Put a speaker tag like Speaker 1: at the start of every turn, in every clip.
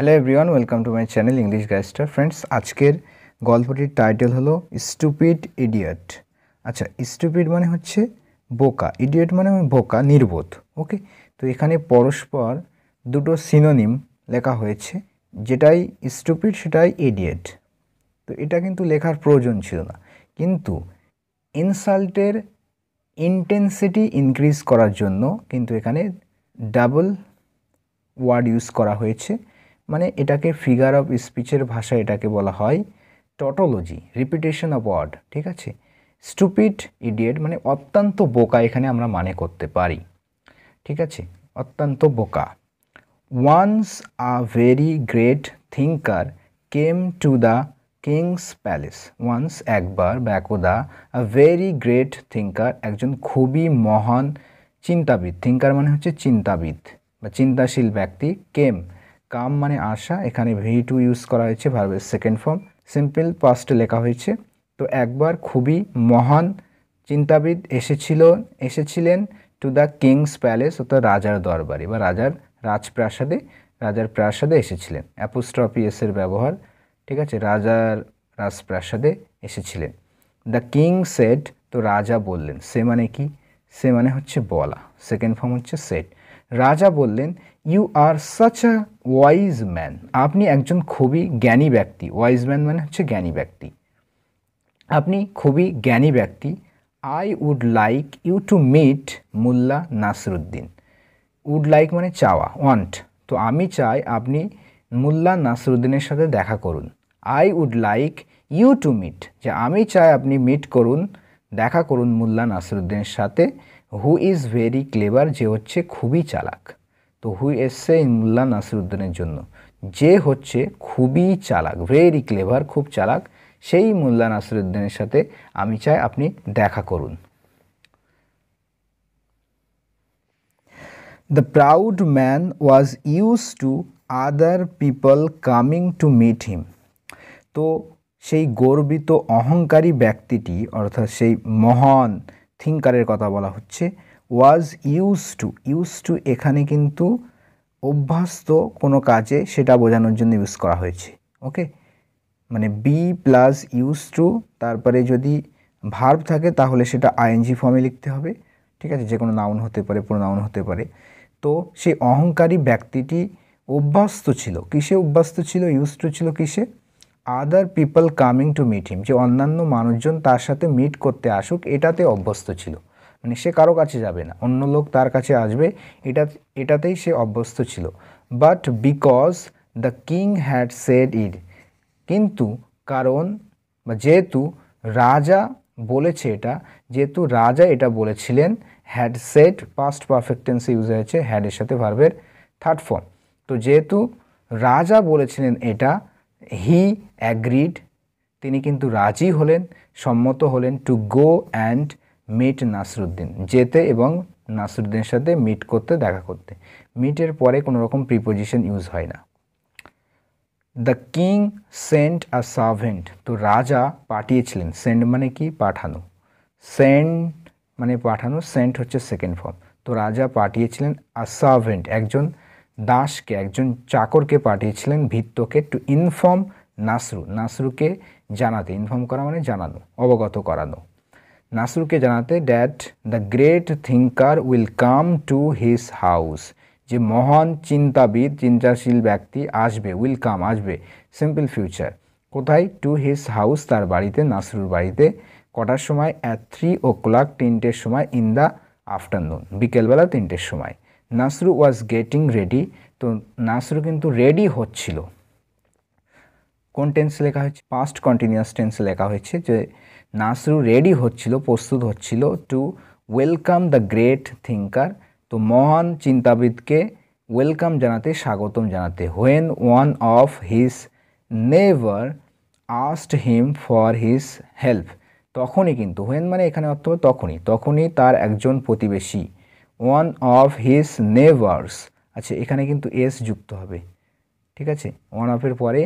Speaker 1: Hello everyone, welcome to my channel English গাইস্টার। Friends, আজকের গল্পটির টাইটেল হলো স্টুপিড ইডিয়ট। আচ্ছা, স্টুপিড মানে হচ্ছে বোকা, ইডিয়ট মানে বোকা, নির্বোধ। ওকে, তো এখানে পরস্পর দুটো সিনোনিম লেখা হয়েছে, যেটাই স্টুপিড সেটাই ইডিয়ট। তো এটা কিন্তু লেখার প্রয়োজন ছিল না, কিন্তু ইনসাল্টের ইন্টেন্সিটি ইনক্রিজ করার জন্য কিন্তু এখানে ডাবল ওয়ার্ড ইউজ করা হয়েছে। মানে এটাকে ফিগার অফ স্পিচের ভাষায় এটাকে বলা হয় টটোলজি, রিপিটেশন অফ ওয়ার্ড। ঠিক আছে, স্টুপিড ইডিয়েট মানে অত্যন্ত বোকা, এখানে আমরা মানে করতে পারি। ঠিক আছে, অত্যন্ত বোকা। Once a very great thinker came to the king's palace. Once একবার বা একদা, আ ভেরি গ্রেট থিঙ্কার একজন খুবই মহান চিন্তাবিদ, থিঙ্কার মানে হচ্ছে চিন্তাবিদ বা চিন্তাশীল ব্যক্তি। কেম, কাম মানে আসা, এখানে V2 ইউজ করা হয়েছে, ভার্বের সেকেন্ড ফর্ম, সিম্পল পাস্টে লেখা হয়েছে। তো একবার খুবই মহান চিন্তাবিদ এসেছিলেন টু দ্য কিংস প্যালেস, অর্থাৎ রাজার দরবারে বা রাজার প্রাসাদে এসেছিলেন। অ্যাপোস্ট্রফি এস এর ব্যবহার। ঠিক আছে, রাজার রাজপ্রাসাদে এসেছিলেন। দ্য কিং সেড, তো রাজা বললেন। সে মানে কি? সে মানে হচ্ছে বলা, সেকেন্ড ফর্ম হচ্ছে সেড। রাজা বললেন, you are such a wise man, আপনি একজন খুবই জ্ঞানী ব্যক্তি। ওয়াইজ ম্যান মানে হচ্ছে জ্ঞানী ব্যক্তি, আপনি খুবই জ্ঞানী ব্যক্তি। I would like you to meet Mulla Nasruddin. Would like মানে চাওয়া, ওয়ান্ট। তো আমি চাই আপনি মোল্লা নাসরুদ্দিনের সাথে দেখা করুন। I would like you to meet, যে আমি চাই আপনি মিট করুন, দেখা করুন মোল্লা নাসরুদ্দিনের সাথে। হু ইজ ভেরি ক্লেভার, যে হচ্ছে খুবই চালাক। তো হু এসছে মোল্লা নাসরুদ্দিনের জন্য, যে হচ্ছে খুবই চালাক, ভেরি ক্লেভার, খুব চালাক, সেই মোল্লা নাসরুদ্দিনের সাথে আমি চাই আপনি দেখা করুন। The proud man was used to other people coming to meet him. তো সেই গর্বিত অহংকারী ব্যক্তিটি, অর্থাৎ সেই মহান থিঙ্কারের কথা বলা হচ্ছে। ওয়াজ ইউজ টু এখানে কিন্তু অভ্যস্ত কোনো কাজে সেটা বোঝানোর জন্য ইউজ করা হয়েছে। ওকে, মানে বি প্লাস ইউজ টু, তারপরে যদি ভার্ব থাকে তাহলে সেটা আইএনজি ফর্মে লিখতে হবে। ঠিক আছে, যে কোনো নাউন হতে পারে, প্রোনাউন হতে পারে। তো সেই অহংকারী ব্যক্তিটি অভ্যস্ত ছিল, কিসে অভ্যস্ত ছিল? ইউজ টু ছিল কিসে? Other people coming to meet him, যে অন্যান্য মানুষজন তার সাথে মিট করতে আসুক, এটাতে অভ্যস্ত ছিল। মানে সে কারো কাছে যাবে না, অন্য লোক তার কাছে আসবে, এটাতেই সে অভ্যস্ত ছিল। But because the king had said it, কিন্তু কারণ বা যেহেতু রাজা বলেছে এটা, যেহেতু রাজা এটা বলেছিলেন, হ্যাড সেড পাস্ট পারফেক্ট টেন্সে ইউজ হয়েছে, হ্যাডের সাথে ভার্বের থার্ড ফর্ম। তো যেহেতু রাজা বলেছিলেন এটা, হি অ্যাগ্রিড, তিনি কিন্তু রাজি হলেন, সম্মত হলেন, to go and meet Nasruddin, যেতে এবং নাসরুদ্দিনের সাথে মিট করতে, দেখা করতে। মিটের পরে কোনো রকম প্রিপোজিশন ইউজ হয় না। The king sent a servant, তো রাজা পাঠিয়েছিলেন। সেন্ড মানে কি? পাঠানো। সেন্ড মানে পাঠানো, সেন্ট হচ্ছে সেকেন্ড ফর্ম। তো রাজা পাঠিয়েছিলেন আ সার্ভেন্ট, একজন দাসকে, একজন চাকরকে পাঠিয়েছিলেন, ভৃত্যকে, টু ইনফর্ম নাসরুকে জানাতে। ইনফর্ম করা মানে জানানো, অবগত করানো। নাসরুকে জানাতে that the great thinker will come to his house, যে মহান চিন্তাবিদ, চিন্তাশীল ব্যক্তি আসবে, উইল কাম আসবে, সিম্পল ফিউচার। কোথায়? টু হিজ হাউস, তার বাড়িতে, নাসরুর বাড়িতে। কটার সময়? অ্যাট 3 o'clock, 3টের সময়, ইন দ্য আফটারনুন, বিকেলবেলা 3টের সময়। নাসরু ওয়াজ গেটিং রেডি, তো নাসরু কিন্তু রেডি হচ্ছিল। কোন টেন্স লেখা হয়েছে? পাস্ট কন্টিনিউয়াস টেন্সে লেখা হয়েছে, যে নাসরু রেডি হচ্ছিল, প্রস্তুত হচ্ছিল, to welcome the great thinker, তো মহান চিন্তাবিদকে ওয়েলকাম জানাতে, স্বাগতম জানাতে। When one of his never asked him for his help, তখনই কিন্তু, হোয়েন মানে এখানে অর্থ তখনই তার একজন প্রতিবেশী, ওয়ান অফ হিজ নেভার্স, আচ্ছা এখানে কিন্তু এস যুক্ত হবে। ঠিক আছে, ওয়ান অফের পরে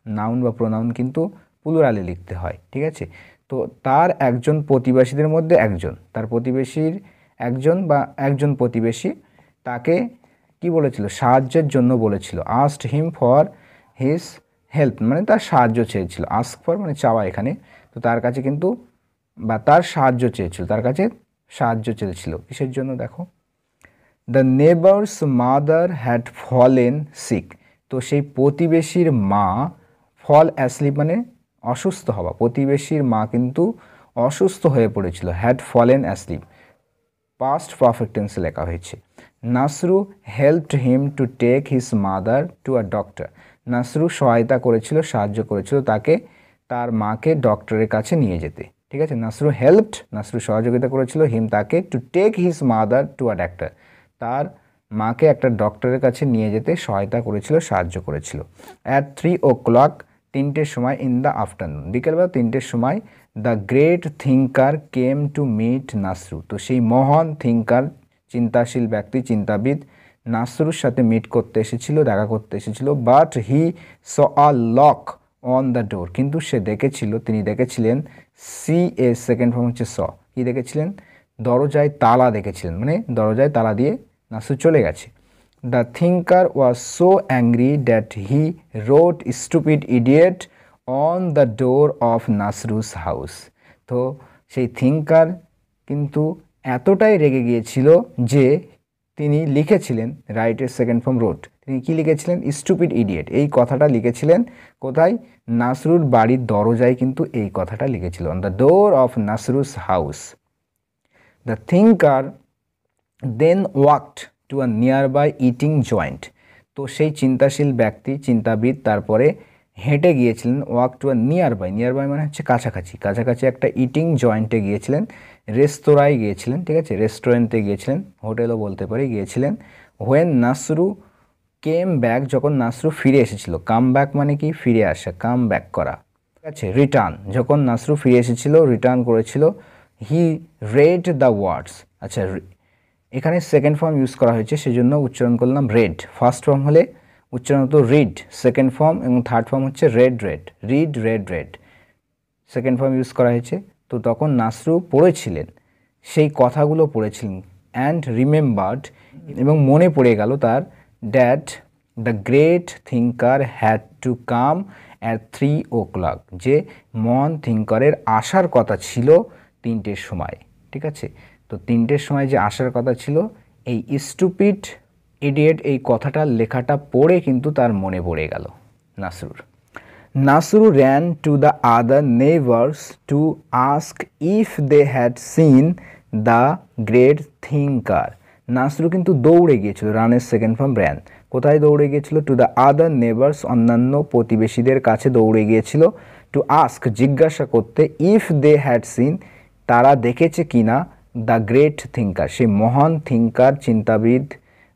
Speaker 1: নাউন বা প্রোনাউন কিন্তু প্লুরালে লিখতে হয়। ঠিক আছে, তো তার একজন প্রতিবেশীদের মধ্যে একজন, তার প্রতিবেশীর একজন বা একজন প্রতিবেশী তাকে কি বলেছিল, সাহায্যের জন্য বলেছিল। Asked him for his help, মানে তার সাহায্য চেয়েছিল। আস্ক ফর মানে চাওয়া এখানে, তো তার কাছে কিন্তু বা তার সাহায্য চেয়েছিল, তার কাছে সাহায্য চেয়েছিল কিসের জন্য দেখো, the neighbour's mother had fallen sick, তো সেই প্রতিবেশীর মা, ফল অ্যাসলিপ মানে অসুস্থ হওয়া, প্রতিবেশীর মা কিন্তু অসুস্থ হয়ে পড়েছিল, had fallen asleep, past perfect টেন্সে লেখা হয়েছে। Nasru helped him to take his mother to a doctor, Nasru সহায়তা করেছিল, সাহায্য করেছিল তাকে তার মাকে ডক্টরের কাছে নিয়ে যেতে। ঠিক আছে, নাসরু হেল্পড, নাসরু সহযোগিতা করেছিল, হিম তাকে, to take his mother to a doctor, তার মাকে একটা ডক্টরের কাছে নিয়ে যেতে সহায়তা করেছিল, সাহায্য করেছিল। অ্যাট 3 o'clock, 3টের সময়, ইন দ্য আফটারনুন, বিকেলবেলা 3টের সময়, the great thinker came to meet Nasru, তো সেই মহান থিঙ্কার, চিন্তাশীল ব্যক্তি, চিন্তাবিদ নাসরুর সাথে মিট করতে এসেছিল, দেখা করতে এসেছিল। But he saw a lock on the ডোর, কিন্তু সে দেখেছিল, তিনি দেখেছিলেন, সি এ সেকেন্ড ফর্ম হচ্ছে স, কি দেখেছিলেন, দরজায় তালা দেখেছিলেন, মানে দরজায় তালা দিয়ে নাসরু চলে গেছে। The thinker was so angry that he wrote stupid idiot on the door of Nasru's house, তো সেই থিঙ্কার কিন্তু এতটাই রেগে গিয়েছিল যে তিনি লিখেছিলেন, রাইটের সেকেন্ড ফর্ম রোট, তিনি কি লিখেছিলেন, স্টুপিড ইডিয়েট, এই কথাটা লিখেছিলেন কোথায়, নাসরুর বাড়ির দরজায় কিন্তু এই কথাটা লিখেছিল, on the door of Nasru's house. The thinker then walked to a nearby eating joint, তো সেই চিন্তাশীল ব্যক্তি, চিন্তাবিদ তারপরে হেঁটে গিয়েছিলেন, walk to a nearby, nearby মানে হচ্ছে কাছাকাছি, কাছাকাছি একটা ইটিং জয়েন্টে গিয়েছিলেন, রেস্তোরাঁয় গিয়েছিলেন, ঠিক আছে, রেস্টুরেন্টে গিয়েছিলেন, হোটেলও বলতে পারি, গিয়েছিলেন। হোয়েন নাসরু কেম ব্যাক, যখন নাসরু ফিরে এসেছিল, কাম ব্যাক মানে কি, ফিরে আসা, কাম ব্যাক করা, ঠিক আছে, রিটার্ন, যখন নাসরু ফিরে এসেছিল, রিটার্ন করেছিল, হি রেড দ্য ওয়ার্ডস, আচ্ছা এখানে সেকেন্ড ফর্ম ইউজ করা হয়েছে সেজন্য উচ্চারণ করলাম রেড, ফার্স্ট ফর্ম হলে উচ্চারণ হতো রিড, সেকেন্ড ফর্ম এবং থার্ড ফর্ম হচ্ছে red red, read red red, second form use করা হয়েছে। তো তখন নাসরু পড়েছিলেন, সেই কথাগুলো পড়েছিলেন, অ্যান্ড রিমেম্বার্ড, এবং মনে পড়ে গেল তার, that the great thinker had to come at 3 o'clock, যে মহান থিঙ্কারের আসার কথা ছিল 3টের সময়, ঠিক আছে। তো 3টের সময় যে আসার কথা ছিল, এই স্টুপিড ইডিয়েট এই কথাটা লেখাটা পড়ে কিন্তু তার মনে পড়ে গেল নাসরুর। নাসরু ran to the other neighbors to ask if they had seen the great thinker, নাসরু কিন্তু দৌড়ে গিয়েছিল, রানের সেকেন্ড ফর্ম র্যান, কোথায় দৌড়ে গিয়েছিল, টু দ্য আদার নেবার্স, অন্যান্য প্রতিবেশীদের কাছে দৌড়ে গিয়েছিল, টু আস্ক জিজ্ঞাসা করতে, ইফ দে হ্যাড সিন, তারা দেখেছে কিনা, দ্য গ্রেট থিঙ্কার, সেই মহান থিঙ্কার, চিন্তাবিদ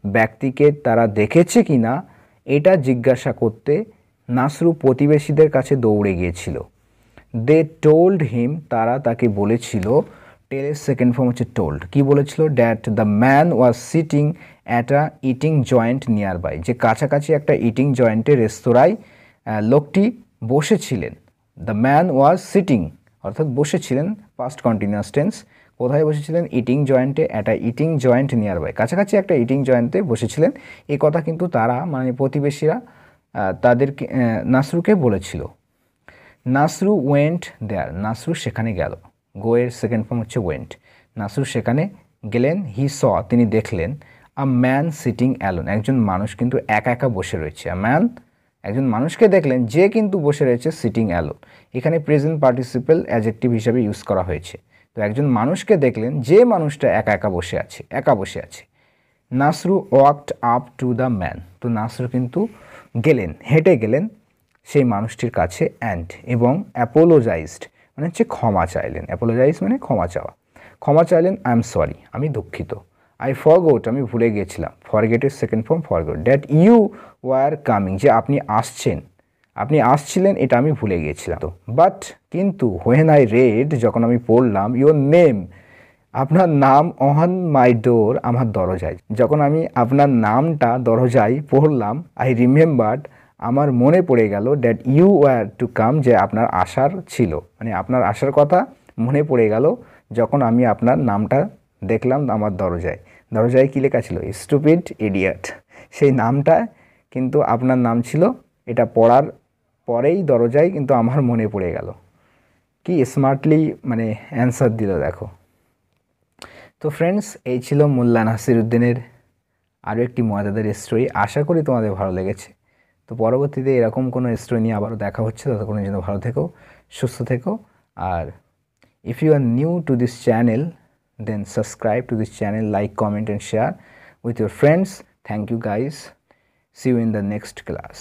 Speaker 1: ব্যক্তিকে তারা দেখেছে কিনা, এটা জিজ্ঞাসা করতে নাসরু প্রতিবেশীদের কাছে দৌড়ে গিয়েছিল। দে টোল্ড হিম, তারা তাকে বলেছিল, টেলের সেকেন্ড ফর্ম হচ্ছে টোল্ড, কি বলেছিল, that the man was sitting at a eating joint nearby, যে কাছাকাছি একটা ইটিং জয়েন্টে, রেস্তোরাঁয় লোকটি বসেছিলেন। দ্য ম্যান ওয়াজ সিটিং অর্থাৎ বসেছিলেন, পাস্ট কন্টিনিউয়াস টেন্স, কোথায় বসেছিলেন, ইটিং জয়েন্টে, একটা ইটিং জয়েন্ট নিয়ার বাই, কাছাকাছি একটা ইটিং জয়েন্টে বসেছিলেন। এই কথা কিন্তু তারা মানে প্রতিবেশীরা তাদেরকে নাসরুকে বলেছিল। নাসরু ওয়েন্ট দেয়ার, নাসরু সেখানে গেল, গোয়ের সেকেন্ড ফর্ম হচ্ছে ওয়েন্ট, নাসরু সেখানে গেলেন। হি স, তিনি দেখলেন, আ ম্যান সিটিং অ্যালোন, একজন মানুষ কিন্তু একা একা বসে রয়েছে। আ ম্যান, একজন মানুষকে দেখলেন যে কিন্তু বসে রয়েছে, সিটিং অ্যালোন, এখানে প্রেজেন্ট পার্টিসিপেল অ্যাডজেক্টিভ হিসাবে ইউজ করা হয়েছে। তো একজন মানুষকে দেখলেন যে মানুষটা একা একা বসে আছে, একা বসে আছে। Nasru walked up to the man, তো নাসরু কিন্তু গেলেন, হেঁটে গেলেন সেই মানুষটির কাছে, অ্যান্ড এবং অ্যাপোলোজাইজড মানে হচ্ছে ক্ষমা চাইলেন, অ্যাপোলোজাইজ মানে ক্ষমা চাওয়া, ক্ষমা চাইলেন, আই এম সরি, আমি দুঃখিত, আই ফরগট, আমি ভুলে গিয়েছিলাম, ফরগেটের second form forgot, that you were coming, যে আপনি আসছেন, আপনি আসছিলেন এটা আমি ভুলে গিয়েছিলাম। তো বাট কিন্তু, হোয়েন আই রেড, যখন আমি পড়লাম, ইউর নেম, আপনার নাম, অন মাই ডোর, আমার দরজায়, যখন আমি আপনার নামটা দরজায় পড়লাম, আই রিমেম্বার্ড, আমার মনে পড়ে গেল, that you were to come, যে আপনার আসার ছিল, মানে আপনার আসার কথা মনে পড়ে গেল যখন আমি আপনার নামটা দেখলাম আমার দরজায়। দরজায় কী লেখা ছিল, স্টুপিড ইডিয়েট, সেই নামটা কিন্তু আপনার নাম ছিল, এটা পড়ার পরেই দরজায় কিন্তু আমার মনে পড়ে গেল। কি স্মার্টলি মানে অ্যান্সার দিল দেখো। তো ফ্রেন্ডস, এই ছিল মোল্লা নাসিরউদ্দিনের আরও একটি মজাদার স্টোরি। আশা করি তোমাদের ভালো লেগেছে। তো পরবর্তীতে এরকম কোনো স্টোরি নিয়ে আবারও দেখা হচ্ছে। ততক্ষণের জন্য ভালো থেকো, সুস্থ থেকো। আর if you are new to this channel, then subscribe to this channel, like, comment and share with your friends. Thank you guys. See you in the next class.